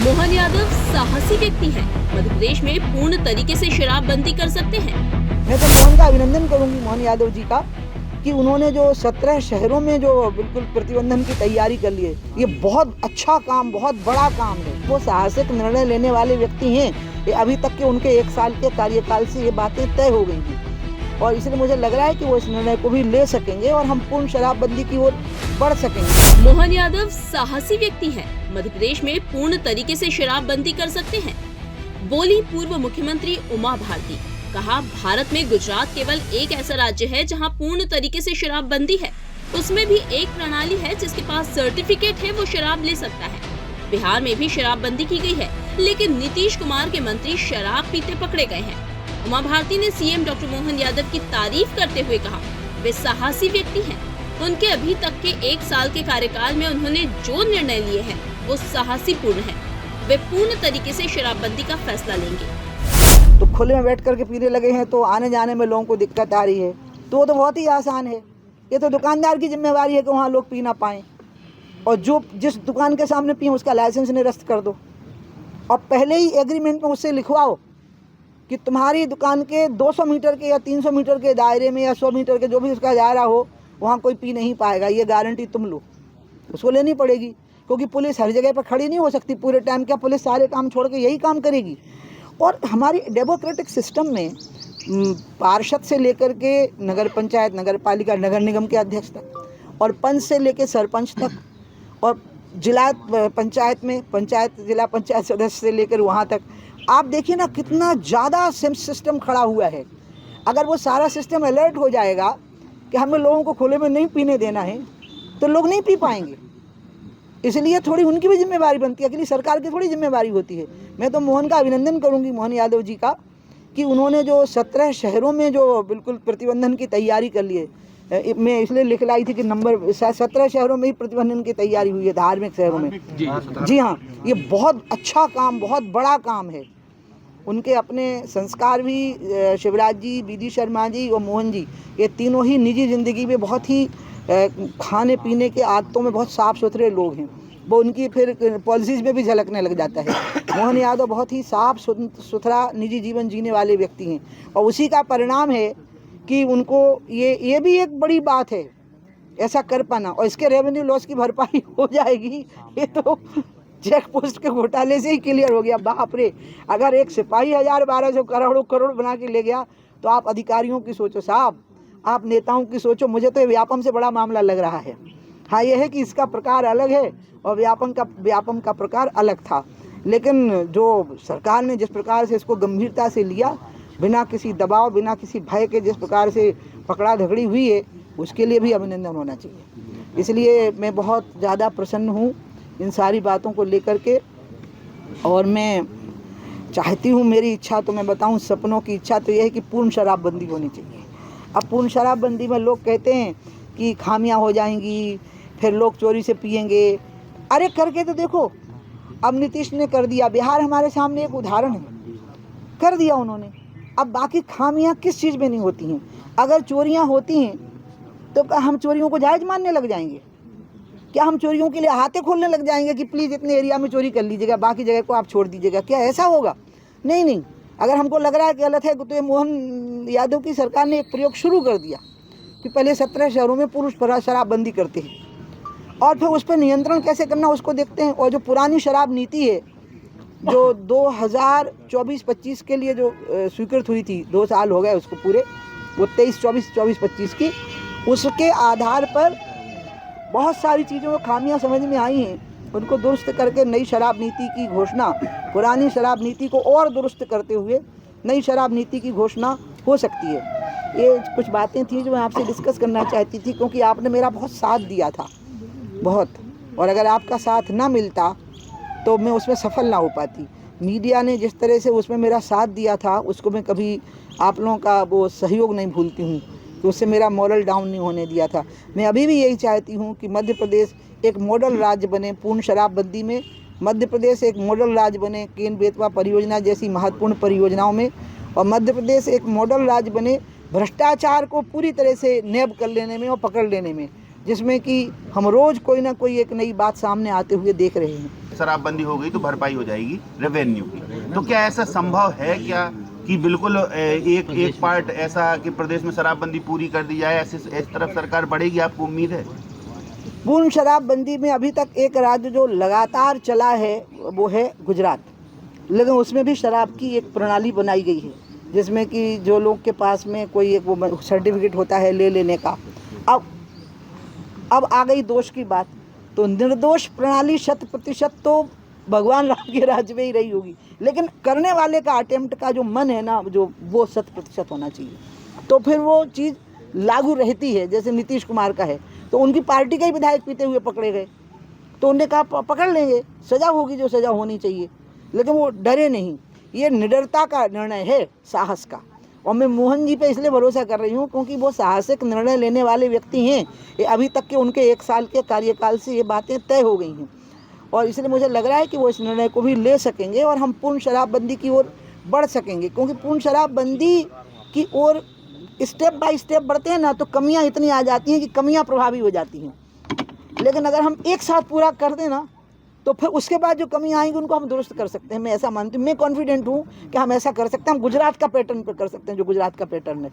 मोहन यादव साहसी व्यक्ति हैं। मध्य प्रदेश में पूर्ण तरीके से शराबबंदी कर सकते हैं। मैं तो मोहन का अभिनंदन करूंगी, मोहन यादव जी का, कि उन्होंने जो 17 शहरों में जो बिल्कुल प्रतिबंधन की तैयारी कर ली है, ये बहुत अच्छा काम, बहुत बड़ा काम है। वो साहसिक निर्णय लेने वाले व्यक्ति हैं। ये अभी तक के उनके 1 साल के कार्यकाल से ये बातें तय हो गई हैं और इसलिए मुझे लग रहा है कि वो इस निर्णय को भी ले सकेंगे और हम पूर्ण शराबबंदी की ओर बढ़ सकेंगे। मोहन यादव साहसी व्यक्ति हैं। मध्य प्रदेश में पूर्ण तरीके से शराबबंदी कर सकते हैं, बोली पूर्व मुख्यमंत्री उमा भारती। कहा, भारत में गुजरात केवल एक ऐसा राज्य है जहां पूर्ण तरीके से शराबबंदी है। उसमें भी एक प्रणाली है जिसके पास सर्टिफिकेट है, वो शराब ले सकता है। बिहार में भी शराबबंदी की गई है, लेकिन नीतीश कुमार के मंत्री शराब पीते पकड़े गए हैं। उमा भारती ने सीएम डॉक्टर मोहन यादव की तारीफ करते हुए कहा, वे साहसी व्यक्ति हैं। उनके अभी तक के 1 साल के कार्यकाल में उन्होंने जो निर्णय लिए हैं वो साहसीपूर्ण है। वे पूर्ण तरीके से शराबबंदी का फैसला लेंगे। तो खुले में बैठ करके पीने लगे हैं तो आने जाने में लोगों को दिक्कत आ रही है, तो वो तो बहुत ही आसान है। ये तो दुकानदार की जिम्मेवारी है कि वहाँ लोग पी ना पाएँ, और जो जिस दुकान के सामने पिए उसका लाइसेंस निरस्त कर दो और पहले ही एग्रीमेंट में उससे लिखवाओ कि तुम्हारी दुकान के 200 मीटर के या 300 मीटर के दायरे में या 100 मीटर के जो भी उसका दायरा हो, वहाँ कोई पी नहीं पाएगा। ये गारंटी तुम लो, उसको लेनी पड़ेगी, क्योंकि पुलिस हर जगह पर खड़ी नहीं हो सकती पूरे टाइम। क्या पुलिस सारे काम छोड़ के यही काम करेगी? और हमारी डेमोक्रेटिक सिस्टम में पार्षद से लेकर के नगर पंचायत, नगर पालिका, नगर निगम के अध्यक्ष तक, और पंच से लेकर सरपंच तक, और जिला पंचायत में जिला पंचायत सदस्य से लेकर वहाँ तक, आप देखिए ना कितना ज़्यादा सिस्टम खड़ा हुआ है। अगर वो सारा सिस्टम अलर्ट हो जाएगा कि हमें लोगों को खुले में नहीं पीने देना है, तो लोग नहीं पी पाएंगे। इसलिए थोड़ी उनकी भी जिम्मेवारी बनती है, अकेली सरकार की थोड़ी जिम्मेवारी होती है। मैं तो मोहन का अभिनंदन करूंगी, मोहन यादव जी का, कि उन्होंने जो 17 शहरों में जो बिल्कुल प्रतिबंधन की तैयारी कर ली है। मैं इसलिए लिख लाई थी कि नंबर 17 शहरों में ही प्रतिबंधन की तैयारी हुई है, धार्मिक शहरों में। जी हाँ, ये बहुत अच्छा काम, बहुत बड़ा काम है। उनके अपने संस्कार भी, शिवराज जी, बीडी शर्मा जी और मोहन जी, ये तीनों ही निजी ज़िंदगी में बहुत ही खाने पीने के आदतों में बहुत साफ़ सुथरे लोग हैं। वो उनकी फिर पॉलिसीज़ में भी झलकने लग जाता है। मोहन यादव बहुत ही साफ़ सुथरा निजी जीवन जीने वाले व्यक्ति हैं, और उसी का परिणाम है कि उनको ये भी एक बड़ी बात है ऐसा कर पाना, और इसके रेवेन्यू लॉस की भरपाई हो जाएगी। ये तो चेक पोस्ट के घोटाले से ही क्लियर हो गया। बाप रे, अगर एक सिपाही 1000-1200 करोड़ बना के ले गया, तो आप अधिकारियों की सोचो साहब, आप नेताओं की सोचो। मुझे तो व्यापम से बड़ा मामला लग रहा है। हाँ, ये है कि इसका प्रकार अलग है और व्यापम का प्रकार अलग था, लेकिन जो सरकार ने जिस प्रकार से इसको गंभीरता से लिया, बिना किसी दबाव, बिना किसी भय के जिस प्रकार से पकड़ा धकड़ी हुई है, उसके लिए भी अभिनंदन होना चाहिए। इसलिए मैं बहुत ज़्यादा प्रसन्न हूँ इन सारी बातों को लेकर के, और मैं चाहती हूँ, मेरी इच्छा तो मैं बताऊँ, सपनों की इच्छा तो यह है कि पूर्ण शराबबंदी होनी चाहिए। अब पूर्ण शराबबंदी में लोग कहते हैं कि खामियां हो जाएंगी, फिर लोग चोरी से पिएंगे। अरे करके तो देखो, अब नीतीश ने कर दिया, बिहार हमारे सामने एक उदाहरण है, कर दिया उन्होंने। अब बाकी खामियां किस चीज़ में नहीं होती हैं? अगर चोरियां होती हैं तो क्या हम चोरियों को जायज़ मानने लग जाएंगे? क्या हम चोरियों के लिए हाथे खोलने लग जाएंगे कि प्लीज़ इतने एरिया में चोरी कर लीजिएगा, बाकी जगह को आप छोड़ दीजिएगा? क्या ऐसा होगा? नहीं। अगर हमको लग रहा है कि गलत है, तो ये मोहन यादव की सरकार ने एक प्रयोग शुरू कर दिया कि पहले 17 शहरों में पूर्ण शराबबंदी करते हैं, और फिर उस पर नियंत्रण कैसे करना उसको देखते हैं। और जो पुरानी शराब नीति है, जो 2024-25 के लिए जो स्वीकृत हुई थी, 2 साल हो गए उसको पूरे, वो 23-24-25 की, उसके आधार पर बहुत सारी चीज़ों में खामियां समझ में आई हैं। उनको दुरुस्त करके नई शराब नीति की घोषणा, पुरानी शराब नीति को और दुरुस्त करते हुए नई शराब नीति की घोषणा हो सकती है। ये कुछ बातें थी जो मैं आपसे डिस्कस करना चाहती थी, क्योंकि आपने मेरा बहुत साथ दिया था, बहुत, और अगर आपका साथ ना मिलता तो मैं उसमें सफल ना हो पाती। मीडिया ने जिस तरह से उसमें मेरा साथ दिया था, उसको मैं कभी आप लोगों का वो सहयोग नहीं भूलती हूँ, तो उससे मेरा मॉरल डाउन नहीं होने दिया था। मैं अभी भी यही चाहती हूँ कि मध्य प्रदेश एक मॉडल राज्य बने पूर्ण शराबबंदी में। मध्य प्रदेश एक मॉडल राज्य बने केन बेतवा परियोजना जैसी महत्वपूर्ण परियोजनाओं में, और मध्य प्रदेश एक मॉडल राज्य बने भ्रष्टाचार को पूरी तरह से नैब कर लेने में और पकड़ लेने में, जिसमें कि हम रोज़ कोई ना कोई एक नई बात सामने आते हुए देख रहे हैं। शराबबंदी हो गई तो भरपाई हो जाएगी रेवेन्यू की। तो क्या ऐसा संभव है क्या कि बिल्कुल एक पार्ट ऐसा कि प्रदेश में शराबबंदी पूरी कर दी जाए, इस तरफ सरकार बढ़ेगी, आपको उम्मीद है? पूर्ण शराबबंदी में अभी तक एक राज्य जो लगातार चला है वो है गुजरात, लेकिन उसमें भी शराब की एक प्रणाली बनाई गई है जिसमें कि जो लोग के पास में कोई एक वो सर्टिफिकेट होता है ले लेने का। अब आ गई दोष की बात, तो निर्दोष प्रणाली 100% तो भगवान राम के राज्य में ही रही होगी, लेकिन करने वाले का अटेम्प्ट का जो मन है ना, जो वो 100% होना चाहिए, तो फिर वो चीज़ लागू रहती है। जैसे नीतीश कुमार का है, तो उनकी पार्टी के ही विधायक पीते हुए पकड़े गए, तो उन्होंने कहा पकड़ लेंगे, सज़ा होगी जो सज़ा होनी चाहिए, लेकिन वो डरे नहीं। ये निडरता का निर्णय है, साहस का, और मैं मोहन जी पे इसलिए भरोसा कर रही हूँ क्योंकि वो साहसिक निर्णय लेने वाले व्यक्ति हैं। ये अभी तक के उनके 1 साल के कार्यकाल से ये बातें तय हो गई हैं, और इसलिए मुझे लग रहा है कि वो इस निर्णय को भी ले सकेंगे और हम पूर्ण शराबबंदी की ओर बढ़ सकेंगे। क्योंकि पूर्ण शराबबंदी की ओर स्टेप बाय स्टेप बढ़ते हैं ना, तो कमियां इतनी आ जाती हैं कि कमियां प्रभावी हो जाती हैं, लेकिन अगर हम एक साथ पूरा कर दें ना, तो फिर उसके बाद जो कमियां आएंगी उनको हम दुरुस्त कर सकते हैं। मैं ऐसा मानती हूँ, मैं कॉन्फिडेंट हूँ कि हम ऐसा कर सकते हैं। हम गुजरात का पैटर्न पर कर सकते हैं, जो गुजरात का पैटर्न है।